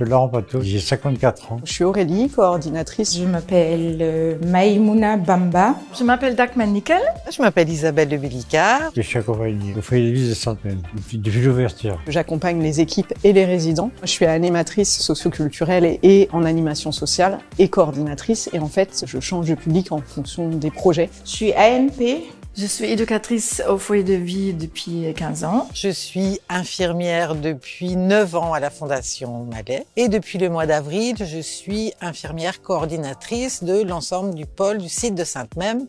m'appelle Laurent Pato, j'ai 54 ans. Je suis Aurélie, coordinatrice. Je m'appelle Maïmouna Bamba. Je m'appelle Dagmar Nickel. Je m'appelle Isabelle de Bellicard. Je suis accompagné au foyer de vie de Sainte-Même depuis l'ouverture. J'accompagne les équipes et les résidents. Je suis animatrice socioculturelle et en animation sociale et coordinatrice. Et en fait, je change de public en fonction des projets. Je suis ANP. Je suis éducatrice au foyer de vie depuis 15 ans. Je suis infirmière depuis 9 ans à la Fondation Malais. Et depuis le mois d'avril, je suis infirmière coordinatrice de l'ensemble du pôle du site de Sainte-Même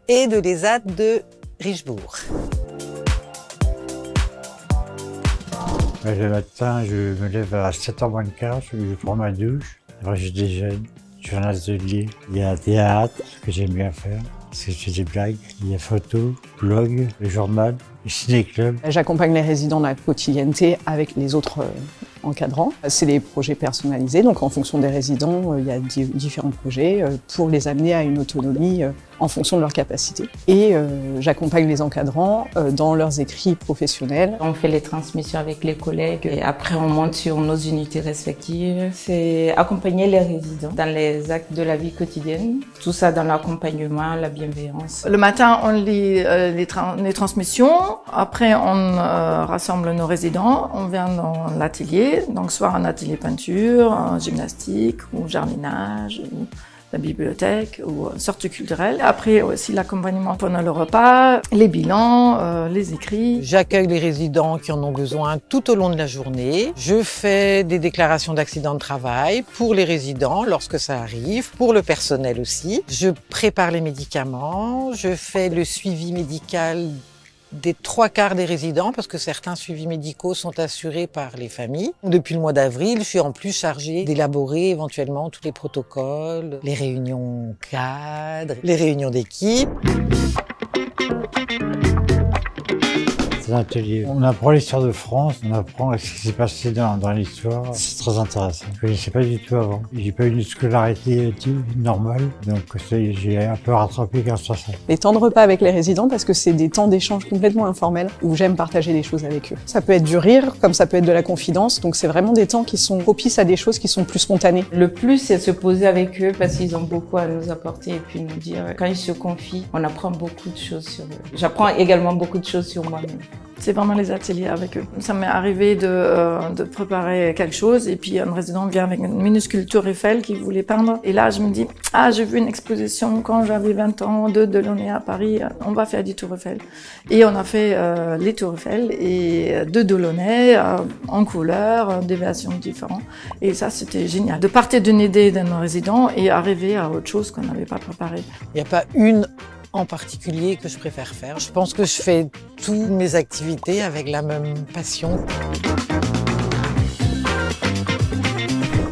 et de l'ESAT de Richebourg. Le matin, je me lève à 7h moins le quart, je prends ma douche. Après, je déjeune. Je fais un atelier. Il y a théâtre, ce que j'aime bien faire. C'est que je fais des blagues. Il y a photo, blog, le journal, le ciné-club. J'accompagne les résidents dans la quotidienneté avec les autres encadrants. C'est des projets personnalisés, donc en fonction des résidents, il y a différents projets pour les amener à une autonomie en fonction de leurs capacités. Et j'accompagne les encadrants dans leurs écrits professionnels. On fait les transmissions avec les collègues et après on monte sur nos unités respectives. C'est accompagner les résidents dans les actes de la vie quotidienne. Tout ça dans l'accompagnement, la bienveillance. Le matin, on lit les transmissions. Après, on rassemble nos résidents. On vient dans l'atelier. Donc, soit un atelier peinture, un gymnastique ou jardinage, ou la bibliothèque ou sortie culturelle. Après aussi l'accompagnement pendant le repas, les bilans, les écrits. J'accueille les résidents qui en ont besoin tout au long de la journée. Je fais des déclarations d'accident de travail pour les résidents lorsque ça arrive, pour le personnel aussi. Je prépare les médicaments, je fais le suivi médical des 3/4 des résidents, parce que certains suivis médicaux sont assurés par les familles. Depuis le mois d'avril, je suis en plus chargée d'élaborer éventuellement tous les protocoles, les réunions cadres, les réunions d'équipe. C'est un atelier. On apprend l'histoire de France, on apprend ce qui s'est passé dans l'histoire. C'est très intéressant. Je ne connaissais pas du tout avant. J'ai pas eu une scolarité normale, donc j'ai un peu rattrapé grâce à ça. Les temps de repas avec les résidents, parce que c'est des temps d'échange complètement informels où j'aime partager des choses avec eux. Ça peut être du rire, comme ça peut être de la confidence, donc c'est vraiment des temps qui sont propices à des choses qui sont plus spontanées. Le plus, c'est se poser avec eux parce qu'ils ont beaucoup à nous apporter et puis nous dire. Quand ils se confient, on apprend beaucoup de choses sur eux. J'apprends également beaucoup de choses sur moi-même. C'est vraiment les ateliers avec eux. Ça m'est arrivé de préparer quelque chose et puis un résident vient avec une minuscule tour Eiffel qu'il voulait peindre. Et là, je me dis, j'ai vu une exposition quand j'avais 20 ans de Delaunay à Paris, on va faire des tours Eiffel. Et on a fait les tours Eiffel et de Delaunay en couleurs, des versions différentes. Et ça, c'était génial. De partir d'une idée d'un résident et arriver à autre chose qu'on n'avait pas préparé. Il n'y a pas une en particulier que je préfère faire. Je pense que je fais toutes mes activités avec la même passion.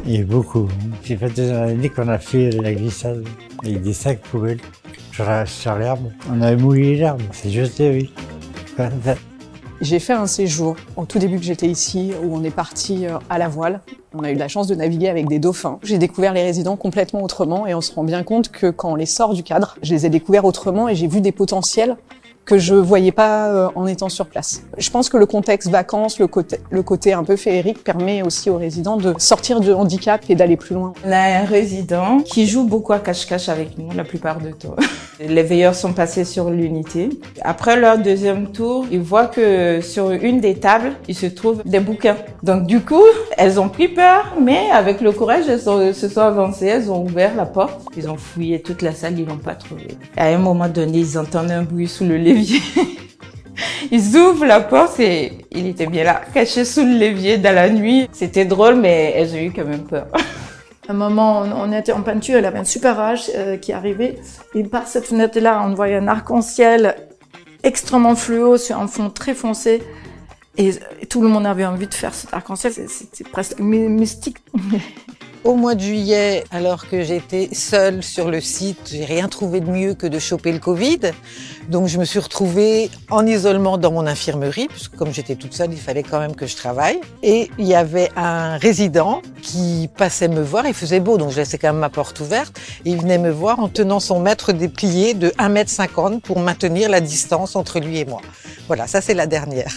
Il y a beaucoup. C'est fait des années qu'on a fait la glissade avec des sacs poubelles sur l'herbe. On avait mouillé l'herbe, c'est jeté, oui. J'ai fait un séjour au tout début que j'étais ici où on est parti à la voile. On a eu de la chance de naviguer avec des dauphins. J'ai découvert les résidents complètement autrement et on se rend bien compte que quand on les sort du cadre, je les ai découverts autrement et j'ai vu des potentiels que je voyais pas en étant sur place. Je pense que le contexte vacances, le côté un peu féerique permet aussi aux résidents de sortir du handicap et d'aller plus loin. On a un résident qui joue beaucoup à cache-cache avec nous la plupart du temps. Les veilleurs sont passés sur l'unité. Après leur deuxième tour, ils voient que sur une des tables, il se trouve des bouquins. Donc du coup, elles ont pris peur, mais avec le courage, elles se sont avancées, elles ont ouvert la porte. Ils ont fouillé toute la salle, ils l'ont pas trouvé. À un moment donné, ils entendent un bruit sous le l'évier. Ils ouvrent la porte et il était bien là, caché sous l'évier dans la nuit. C'était drôle, mais elles ont eu quand même peur. À un moment, on était en peinture, il avait un super orage qui arrivait. Et par cette fenêtre-là, on voyait un arc-en-ciel extrêmement fluo sur un fond très foncé. Et tout le monde avait envie de faire cet arc-en-ciel. C'était presque mystique. Au mois de juillet, alors que j'étais seule sur le site, j'ai rien trouvé de mieux que de choper le Covid. Donc je me suis retrouvée en isolement dans mon infirmerie, puisque comme j'étais toute seule, il fallait quand même que je travaille. Et il y avait un résident qui passait me voir, il faisait beau, donc je laissais quand même ma porte ouverte. Et il venait me voir en tenant son mètre déplié de 1,50 m pour maintenir la distance entre lui et moi. Voilà, ça c'est la dernière.